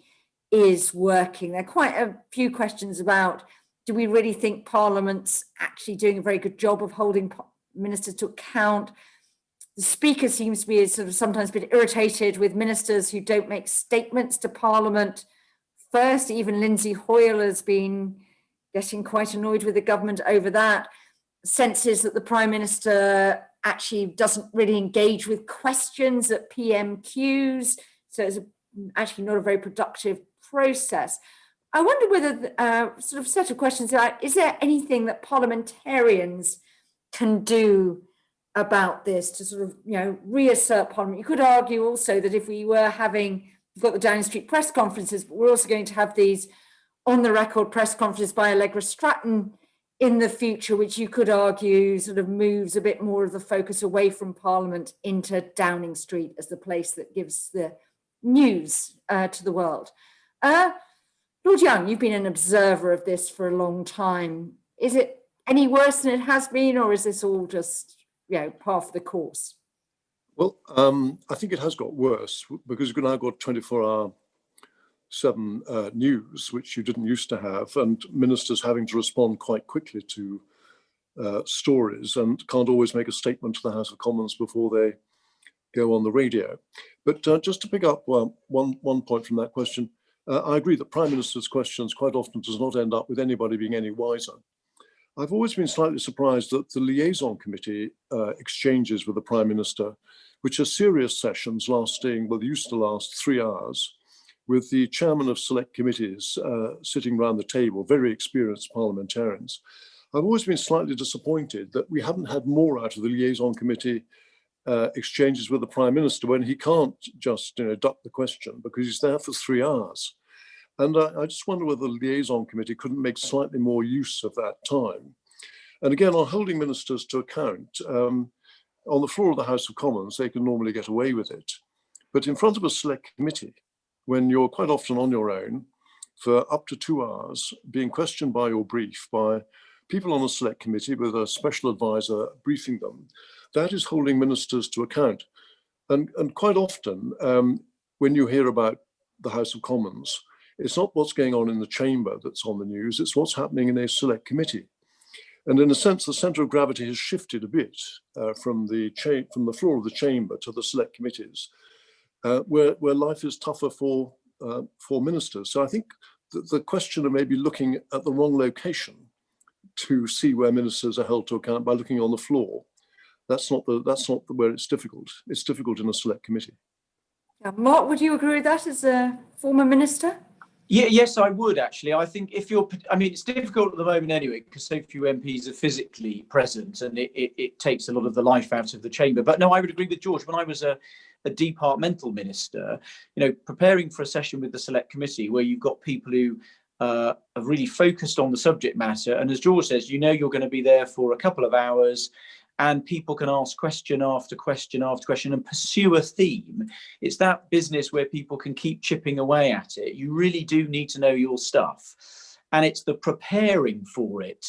is working. There are quite a few questions about, do we really think Parliament's actually doing a very good job of holding ministers to account? The Speaker seems to be sort of sometimes a bit irritated with ministers who don't make statements to Parliament first. Even Lindsay Hoyle has been getting quite annoyed with the government over that. Senses that the Prime Minister actually doesn't really engage with questions at PMQs. So it's actually not a very productive process. I wonder whether sort of set of questions about, is there anything that parliamentarians can do about this to sort of, reassert Parliament? You could argue also that if we were we've got the Downing Street press conferences, but we're also going to have these on the record press conferences by Allegra Stratton in the future, which you could argue sort of moves a bit more of the focus away from Parliament into Downing Street as the place that gives the news to the world. Lord Young, you've been an observer of this for a long time. Is it any worse than it has been, or is this all just, par for the course? Well, I think it has got worse, because you've now got 24/7 news, which you didn't used to have, and ministers having to respond quite quickly to stories, and can't always make a statement to the House of Commons before they go on the radio. But just to pick up one point from that question, I agree that Prime Minister's questions quite often does not end up with anybody being any wiser. I've always been slightly surprised that the liaison committee exchanges with the Prime Minister, which are serious sessions lasting, well, they used to last 3 hours, with the chairman of select committees sitting around the table, very experienced parliamentarians. I've always been slightly disappointed that we haven't had more out of the liaison committee exchanges with the Prime Minister, when he can't just duck the question, because he's there for 3 hours. And I just wonder whether the liaison committee couldn't make slightly more use of that time. And again, on holding ministers to account, on the floor of the House of Commons, they can normally get away with it. But in front of a select committee, when you're quite often on your own for up to 2 hours, being questioned by your brief by people on a select committee with a special advisor briefing them, that is holding ministers to account. And quite often, when you hear about the House of Commons, it's not what's going on in the chamber that's on the news, it's what's happening in a select committee. And in a sense, the centre of gravity has shifted a bit from the floor of the chamber to the select committees, where life is tougher for ministers. So I think the question of maybe looking at the wrong location to see where ministers are held to account by looking on the floor, that's not where it's difficult. It's difficult in a select committee. Mark, would you agree with that as a former minister? Yeah, yes, I would actually. I think it's difficult at the moment anyway, because so few MPs are physically present, and it takes a lot of the life out of the chamber. But no, I would agree with George. When I was a departmental minister, preparing for a session with the select committee where you've got people who are really focused on the subject matter, and as George says, you're going to be there for a couple of hours, and people can ask question after question after question and pursue a theme. It's that business where people can keep chipping away at it. You really do need to know your stuff. And it's the preparing for it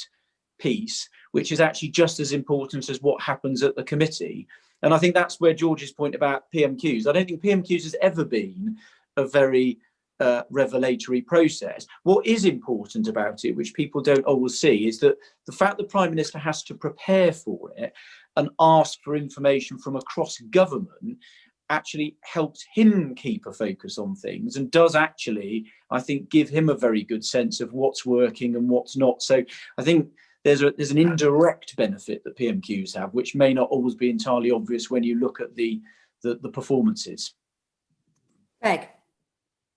piece, which is actually just as important as what happens at the committee. And I think that's where George's point about PMQs. I don't think PMQs has ever been a very revelatory process. What is important about it, which people don't always see, is that the fact the Prime Minister has to prepare for it and ask for information from across government actually helps him keep a focus on things, and does actually, I think, give him a very good sense of what's working and what's not. So I think there's an indirect benefit that PMQs have, which may not always be entirely obvious when you look at the performances. Meg.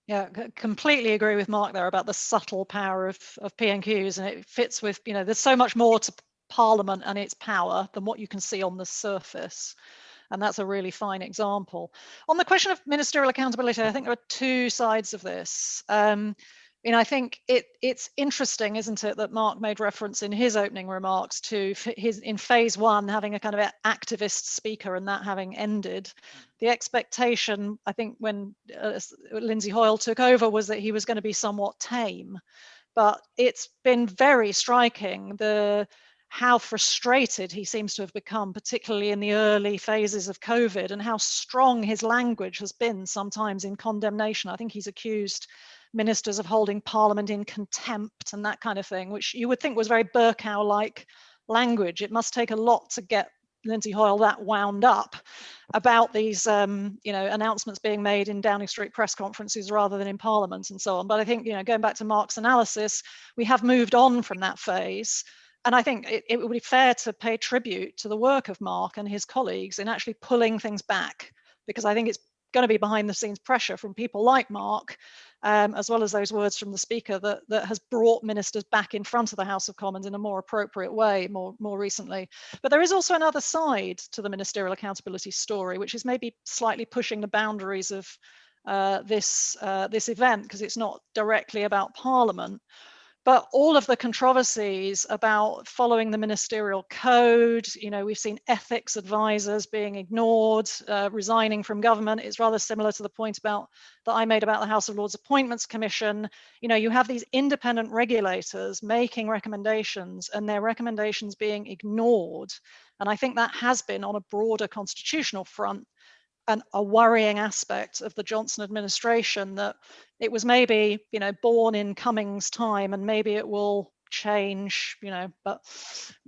Yeah, completely agree with Mark there about the subtle power of PMQs, and it fits with, there's so much more to Parliament and its power than what you can see on the surface. And that's a really fine example. On the question of ministerial accountability, I think there are two sides of this. I think it's interesting, isn't it, that Mark made reference in his opening remarks to in phase one having a kind of activist speaker and that having ended. The expectation, I think, when Lindsay Hoyle took over was that he was going to be somewhat tame. But it's been very striking how frustrated he seems to have become, particularly in the early phases of COVID, and how strong his language has been sometimes in condemnation. I think he's accused ministers of holding Parliament in contempt and that kind of thing, which you would think was very Bercow-like language. It must take a lot to get Lindsay Hoyle that wound up about these announcements being made in Downing Street press conferences rather than in Parliament and so on. But I think, going back to Mark's analysis, we have moved on from that phase. And I think it would be fair to pay tribute to the work of Mark and his colleagues in actually pulling things back, because I think it's going to be behind the scenes pressure from people like Mark, as well as those words from the Speaker, that has brought ministers back in front of the House of Commons in a more appropriate way more recently. But there is also another side to the ministerial accountability story, which is maybe slightly pushing the boundaries of this event, because it's not directly about Parliament. But all of the controversies about following the ministerial code, we've seen ethics advisors being ignored, resigning from government. It's rather similar to the point that I made about the House of Lords Appointments Commission. You have these independent regulators making recommendations and their recommendations being ignored. And I think that has been, on a broader constitutional front, a worrying aspect of the Johnson administration, that it was maybe, born in Cummings' time and maybe it will change, but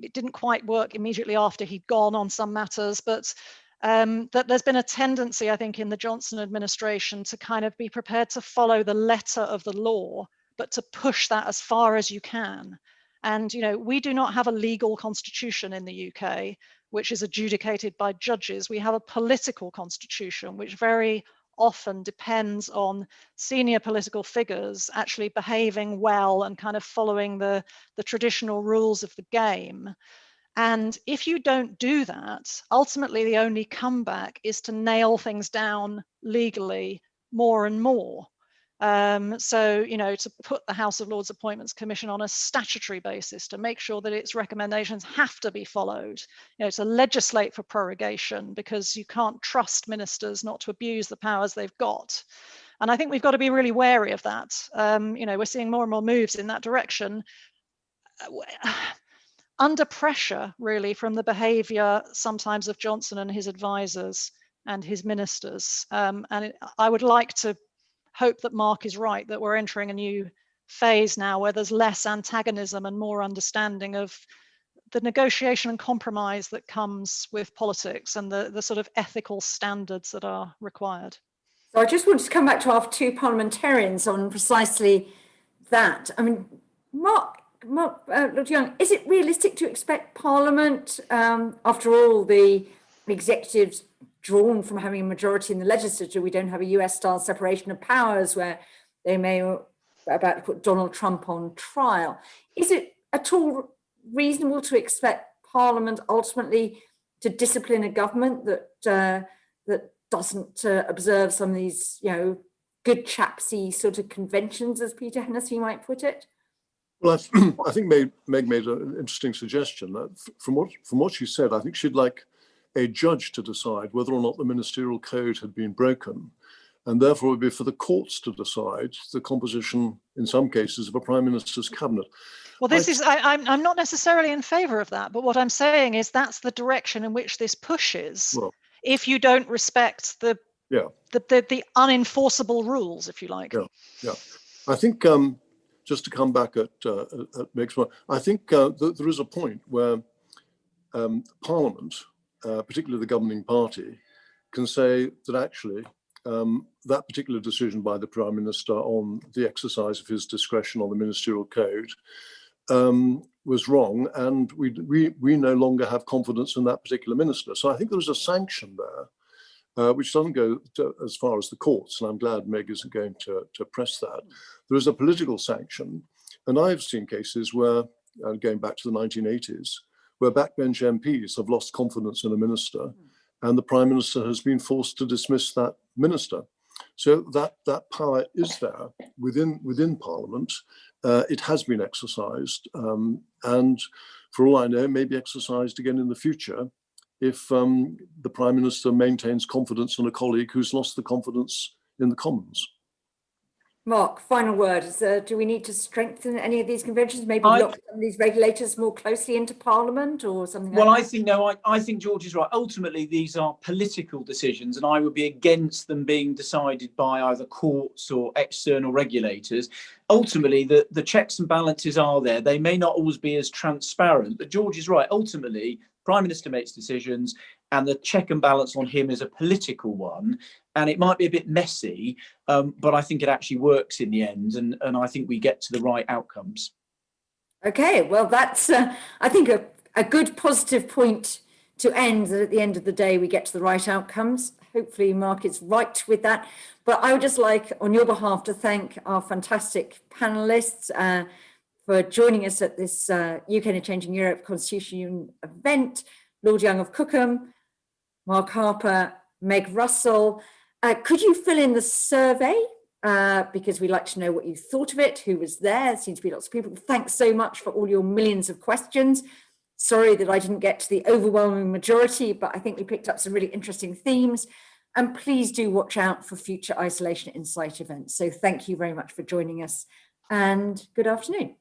it didn't quite work immediately after he'd gone on some matters. But that there's been a tendency, I think, in the Johnson administration to kind of be prepared to follow the letter of the law, but to push that as far as you can. And, we do not have a legal constitution in the UK, which is adjudicated by judges. We have a political constitution, which very often depends on senior political figures actually behaving well and kind of following the traditional rules of the game. And if you don't do that, ultimately the only comeback is to nail things down legally more and more. So, to put the House of Lords Appointments Commission on a statutory basis, to make sure that its recommendations have to be followed, to legislate for prorogation, because you can't trust ministers not to abuse the powers they've got. And I think we've got to be really wary of that. We're seeing more and more moves in that direction, under pressure, really, from the behaviour sometimes of Johnson and his advisors and his ministers. I would like to hope that Mark is right, that we're entering a new phase now where there's less antagonism and more understanding of the negotiation and compromise that comes with politics and the sort of ethical standards that are required. So I just wanted to come back to our two parliamentarians on precisely that. I mean, Mark Young, is it realistic to expect Parliament, after all, the executives drawn from having a majority in the legislature, we don't have a US-style separation of powers where they may about to put Donald Trump on trial. Is it at all reasonable to expect Parliament ultimately to discipline a government that doesn't observe some of these, good chapsy sort of conventions, as Peter Hennessy might put it? Well, I think Meg made an interesting suggestion. That from what she said, I think she'd like a judge to decide whether or not the ministerial code had been broken, and therefore it would be for the courts to decide the composition, in some cases, of a prime minister's cabinet. Well, I'm not necessarily in favour of that, but what I'm saying is that's the direction in which this pushes. Well, if you don't respect the unenforceable rules, if you like. Yeah. I think just to come back at Meg's point, I think there is a point where Parliament, particularly the governing party, can say that actually that particular decision by the Prime Minister on the exercise of his discretion on the ministerial code was wrong, and we no longer have confidence in that particular minister. So I think there was a sanction there, which doesn't go as far as the courts, and I'm glad Meg isn't going to press that. There is a political sanction, and I've seen cases where, going back to the 1980s, where backbench MPs have lost confidence in a minister, and the Prime Minister has been forced to dismiss that minister. So that power is there within Parliament. It has been exercised, and for all I know, may be exercised again in the future if the Prime Minister maintains confidence in a colleague who's lost the confidence in the Commons. Mark, final word. Do we need to strengthen any of these conventions? Maybe look some of these regulators more closely into Parliament or something like that? I think George is right. Ultimately, these are political decisions, and I would be against them being decided by either courts or external regulators. Ultimately, the checks and balances are there. They may not always be as transparent, but George is right. Ultimately, Prime Minister makes decisions, and the check and balance on him is a political one. And it might be a bit messy, but I think it actually works in the end, and I think we get to the right outcomes. Okay, well, that's, I think, a good positive point to end, that at the end of the day, we get to the right outcomes. Hopefully, Mark is right with that. But I would just like, on your behalf, to thank our fantastic panelists for joining us at this UK and a Changing Europe Constitution event. Lord Young of Cookham, Mark Harper, Meg Russell. Could you fill in the survey? Because we'd like to know what you thought of it, who was there. There seems to be lots of people. Thanks so much for all your millions of questions. Sorry that I didn't get to the overwhelming majority, but I think we picked up some really interesting themes. And please do watch out for future Isolation Insight events. So thank you very much for joining us, and good afternoon.